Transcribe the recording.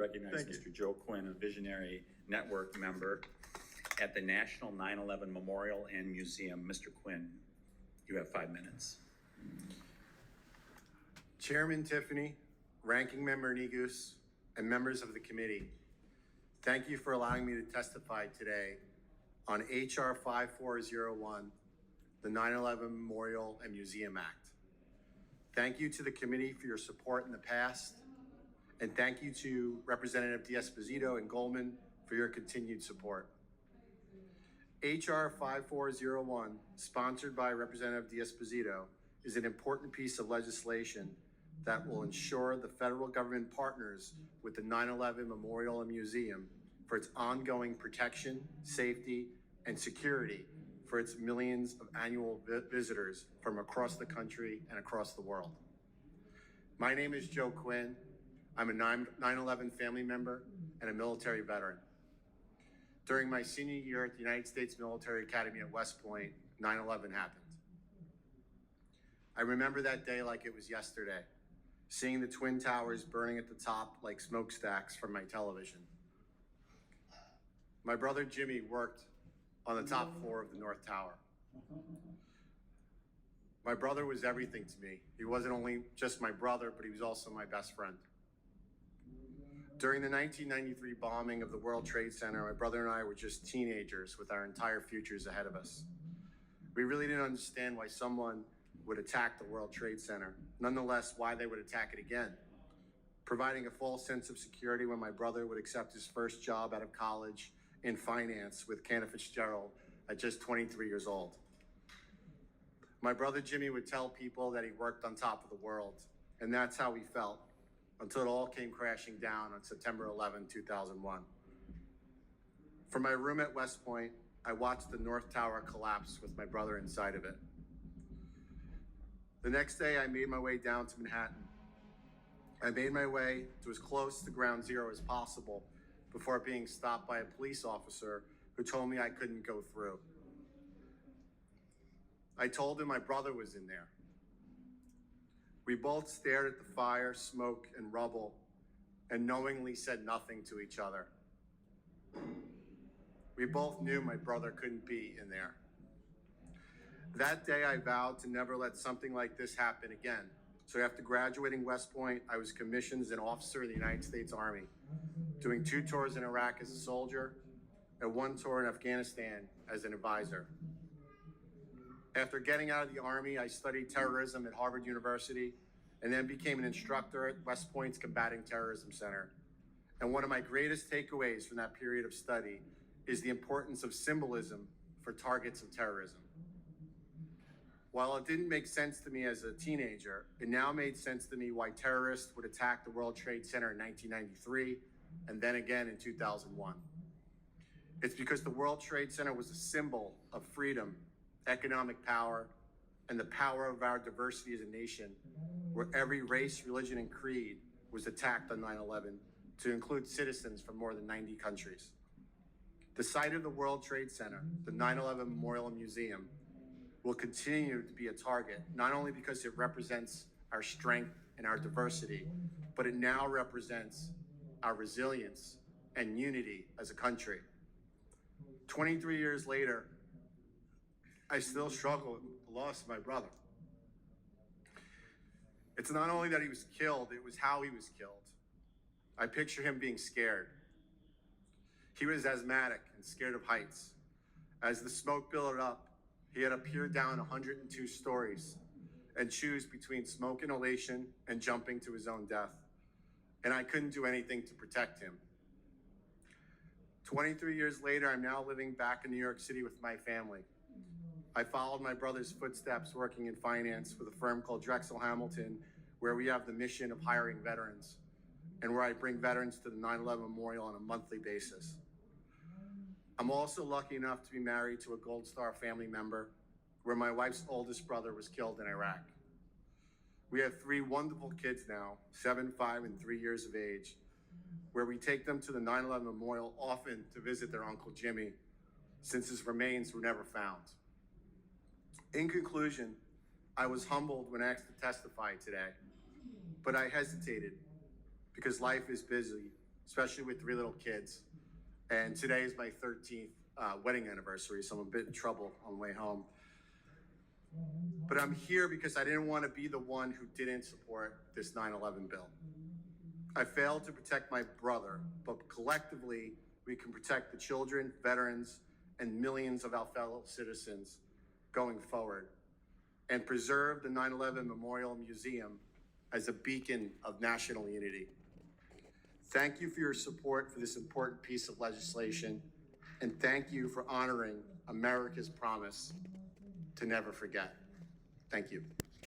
recognize Thank you. Mr. Joe Quinn, a Visionary Network member at the National 9/11 Memorial and Museum. Mr. Quinn, you have 5 minutes. Chairman Tiffany, Ranking Member Negus, and members of the committee, thank you for allowing me to testify today on HR 5401, the 9/11 Memorial and Museum Act. Thank you to the committee for your support in the past, and thank you to Representative D'Esposito and Goldman for your continued support. HR 5401, sponsored by Representative D'Esposito, is an important piece of legislation that will ensure the federal government partners with the 9/11 Memorial and Museum for its ongoing protection, safety, and security for its millions of annual visitors from across the country and across the world. My name is Joe Quinn. I'm a 9/11 family member and a military veteran. During my senior year at the United States Military Academy at West Point, 9/11 happened. I remember that day like it was yesterday, seeing the Twin Towers burning at the top like smokestacks from my television. My brother Jimmy worked on the top floor of the North Tower. My brother was everything to me. He wasn't only just my brother, but he was also my best friend. During the 1993 bombing of the World Trade Center, my brother and I were just teenagers with our entire futures ahead of us. We really didn't understand why someone would attack the World Trade Center, nonetheless why they would attack it again, providing a false sense of security when my brother would accept his first job out of college in finance with Cantor Fitzgerald at just 23 years old. My brother Jimmy would tell people that he worked on top of the world, and that's how we felt until it all came crashing down on September 11, 2001. From my room at West Point, I watched the North Tower collapse with my brother inside of it. The next day, I made my way down to Manhattan. I made my way to as close to ground zero as possible before being stopped by a police officer who told me I couldn't go through. I told him my brother was in there. We both stared at the fire, smoke, and rubble, and knowingly said nothing to each other. We both knew my brother couldn't be in there. That day, I vowed to never let something like this happen again. So after graduating West Point, I was commissioned as an officer in the United States Army, doing 2 tours in Iraq as a soldier and 1 tour in Afghanistan as an advisor. After getting out of the Army, I studied terrorism at Harvard University and then became an instructor at West Point's Combating Terrorism Center. And one of my greatest takeaways from that period of study is the importance of symbolism for targets of terrorism. While it didn't make sense to me as a teenager, it now made sense to me why terrorists would attack the World Trade Center in 1993 and then again in 2001. It's because the World Trade Center was a symbol of freedom, economic power, and the power of our diversity as a nation, where every race, religion, and creed was attacked on 9/11 to include citizens from more than 90 countries. The site of the World Trade Center, the 9/11 Memorial and Museum, will continue to be a target, not only because it represents our strength and our diversity, but it now represents our resilience and unity as a country. 23 years later, I still struggle with the loss of my brother. It's not only that he was killed, it was how he was killed. I picture him being scared. He was asthmatic and scared of heights. As the smoke billowed up, he had to peer down 102 stories and choose between smoke inhalation and jumping to his own death. And I couldn't do anything to protect him. 23 years later, I'm now living back in New York City with my family. I followed my brother's footsteps working in finance with a firm called Drexel Hamilton, where we have the mission of hiring veterans and where I bring veterans to the 9/11 Memorial on a monthly basis. I'm also lucky enough to be married to a Gold Star family member where my wife's oldest brother was killed in Iraq. We have 3 wonderful kids now, 7, 5, and 3 years of age, where we take them to the 9/11 Memorial often to visit their Uncle Jimmy, since his remains were never found. In conclusion, I was humbled when asked to testify today, but I hesitated because life is busy especially with 3 little kids. And today is my 13th wedding anniversary, so I'm a bit in trouble on the way home. But I'm here because I didn't want to be the one who didn't support this 9/11 bill. I failed to protect my brother, but collectively, we can protect the children, veterans, and millions of our fellow citizens going forward, and preserve the 9/11 Memorial Museum as a beacon of national unity. Thank you for your support for this important piece of legislation, and thank you for honoring America's promise to never forget. Thank you.